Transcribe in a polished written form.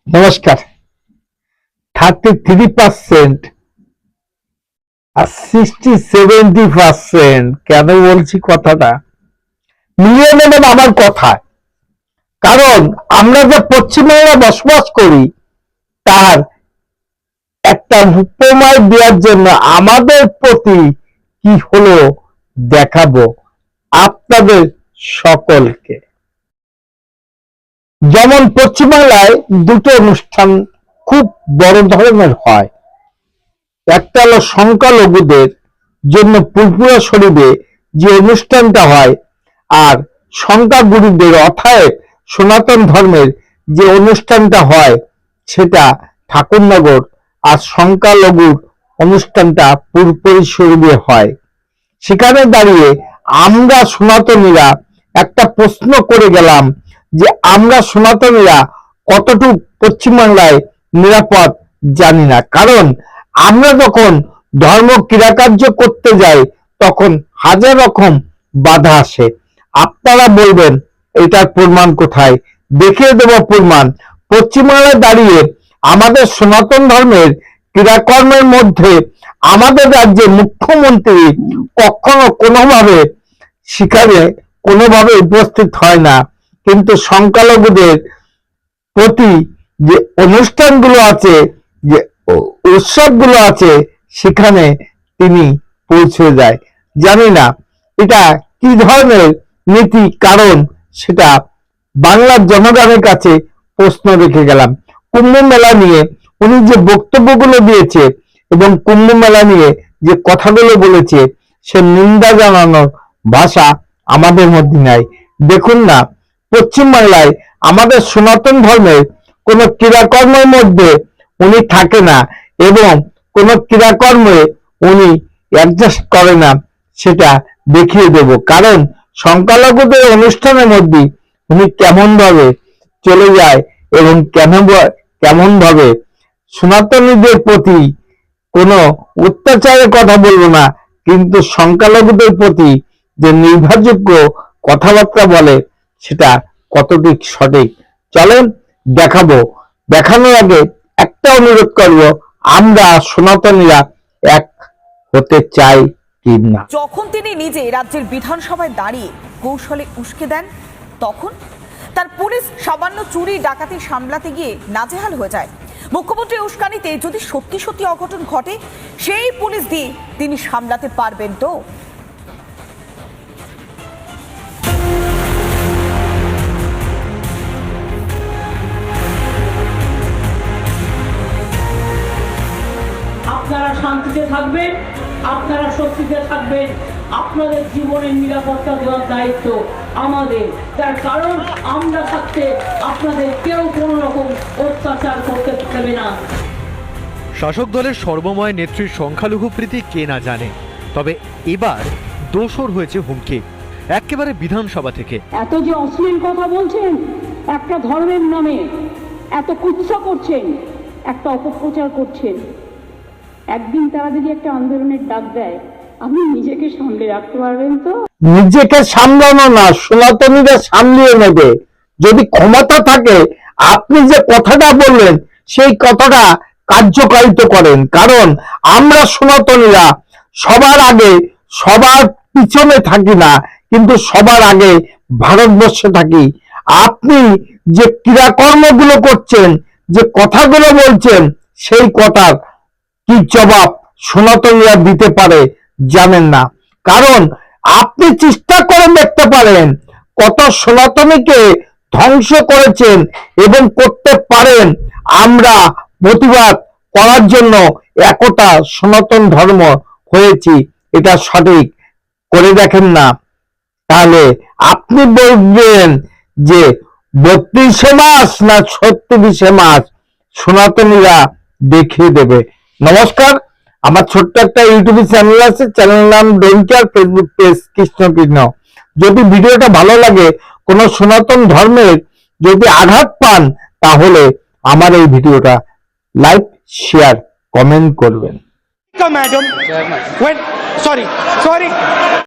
নমস্কার। 33% আর 60-70% কেন বলছি কথাটা মিলিয়ে নেবেন আমার কথা, কারণ আমরা যে পশ্চিমবঙ্গে বসবাস করি তার একটা উপমায় দেওয়ার জন্য আমাদের প্রতি কি হলো দেখাবো আপনাদের সকলকে। যেমন পশ্চিমবাংলায় দুটো অনুষ্ঠান খুব বড় ধরনের হয়। একটা হলো সংখ্যালঘুদের জন্য ফুরফুরা শরীফে যে অনুষ্ঠানটা হয়, আর সংখ্যাগুরুদের অর্থাৎ সনাতন ধর্মের যে অনুষ্ঠানটা হয় সেটা ঠাকুরনগর, আর সংখ্যালঘুর অনুষ্ঠানটা ফুরফুরা শরীফে হয়। সেখানে দাঁড়িয়ে আমরা সনাতনীরা একটা প্রশ্ন করে গেলাম যে আমরা সনাতনীরা কতটুকু পশ্চিমবাংলায় নিরাপদ জানি না, কারণ আমরা যখন ধর্ম ক্রিয়াকার্য করতে যাই তখন হাজার রকম বাধা আসে। আপনারা বলবেন এটার প্রমাণ কোথায়? দেখিয়ে দেব প্রমাণ। পশ্চিমবাংলায় দাঁড়িয়ে আমাদের সনাতন ধর্মের ক্রিয়াকর্মের মধ্যে আমাদের রাজ্যে মুখ্যমন্ত্রী কখনো কোনোভাবে সেখানে কোনোভাবে উপস্থিত হয় না, কিন্তু সংখ্যালঘুদের প্রতি যে অনুষ্ঠানগুলো আছে, যে উৎসবগুলো আছে, সেখানে তিনি পৌঁছে যায়। জানি না এটা কি ধরনের নীতি, কারণ সেটা বাংলার জনগণের কাছে প্রশ্ন রেখে গেলাম। কুম্ভ মেলা নিয়ে উনি যে বক্তব্যগুলো দিয়েছে এবং কুম্ভ মেলা নিয়ে যে কথাগুলো বলেছে, সে নিন্দা জানানোর ভাষা আমাদের মধ্যে নাই। দেখুন না, পশ্চিমবাংলায় আমাদের সনাতন ধর্মের কোন ক্রিয়াকর্মের মধ্যে উনি থাকে না এবং কোন ক্রিয়াকর্মে উনি অ্যাডজাস্ট করে না, সেটা দেখিয়ে দেব। কারণ সংখ্যালঘুদের অনুষ্ঠানের মধ্যে উনি কেমন ভাবে চলে যায় এবং কেমন ভাবে সনাতনীদের প্রতি কোনো অত্যাচারের কথা বলবো না, কিন্তু সংখ্যালঘুদের প্রতি যে নির্ভরযোগ্য কথাবার্তা বলে সেটা কতটুক সঠিক চলেন দেখাবো। দেখানোর আগে একটা অনুরোধ করব, আমরা সনাতনীরা এক হতে চাই কি না। যখন তিনি নিজে রাজ্যের বিধানসভায় দাঁড়িয়ে কৌশলে উস্কে দেন, তখন তার পুলিশ সামান্য চুরি ডাকাতি সামলাতে গিয়ে নাজেহাল হয়ে যায়। মুখ্যমন্ত্রী উস্কানিতে যদি সত্যি সত্যি অঘটন ঘটে, সেই পুলিশ দিয়ে তিনি সামলাতে পারবেন তো? আপনারা শান্তিতে থাকবেন, আপনারা স্বস্তিতে থাকবেন, আপনাদের জীবনের নিরাপত্তা দেওয়ার দায়িত্ব আমাদের। তার কারণ আমরা থাকতে আপনাদের কেউ কোনো রকম অত্যাচার করতে পারবে না। শাসক দলের সর্বময় নেত্রীর সংখ্যালঘু প্রীতি কে না জানে, তবে এবার দোসর হয়েছে হুমকি একেবারে বিধানসভা থেকে। এত যে অশ্লীল কথা বলছেন, একটা ধর্মের নামে এত কুৎসা করছেন, একটা অপপ্রচার করছেন, একদিন তারা যদি একটা আন্দোলনের ডাক দেয়, আপনি নিজেকে সামলে রাখতে পারবেন তো? নিজেকে সামলানো না, সনাতনীরা সামলিয়ে নেবে যদি ক্ষমতা থাকে। আপনি যে কথাটা বললেন সেই কথাটা কার্যকারিত করেন, কারণ আমরা সনাতনীরা সবার আগে সবার পিছনে থাকি না, কিন্তু সবার আগে ভারতবর্ষে থাকি। আপনি যে ক্রিয়াকর্মগুলো করছেন, যে কথাগুলো বলছেন, সেই কথার কি জবাব সনাতনীরা দিতে পারে জানেন না। কারণ আপনি চেষ্টা করে দেখতে পারেন কত সনাতনীকে ধ্বংস করেছেন এবং করতে পারেন। আমরা প্রতিবাদ করার জন্য একতা সনাতন ধর্ম হয়েছি, এটা সঠিক করে দেখেন না, তাহলে আপনি বলবেন যে 32 মাস না 36 মাস সনাতনীরা দেখিয়ে দেবে। নমস্কার, আমার ছোট্ট একটা ইউটিউব চ্যানেল আছে, চ্যানেলের নাম ডোনকেয়ার, ফেসবুক পেজ কৃষ্ণকৃষ্ণ। যদি ভিডিওটা ভালো লাগে, কোন সনাতন ধর্মের যদি আঘাত পান, তাহলে আমার এই ভিডিওটা লাইক, শেয়ার, কমেন্ট করবেন। Madam, when sorry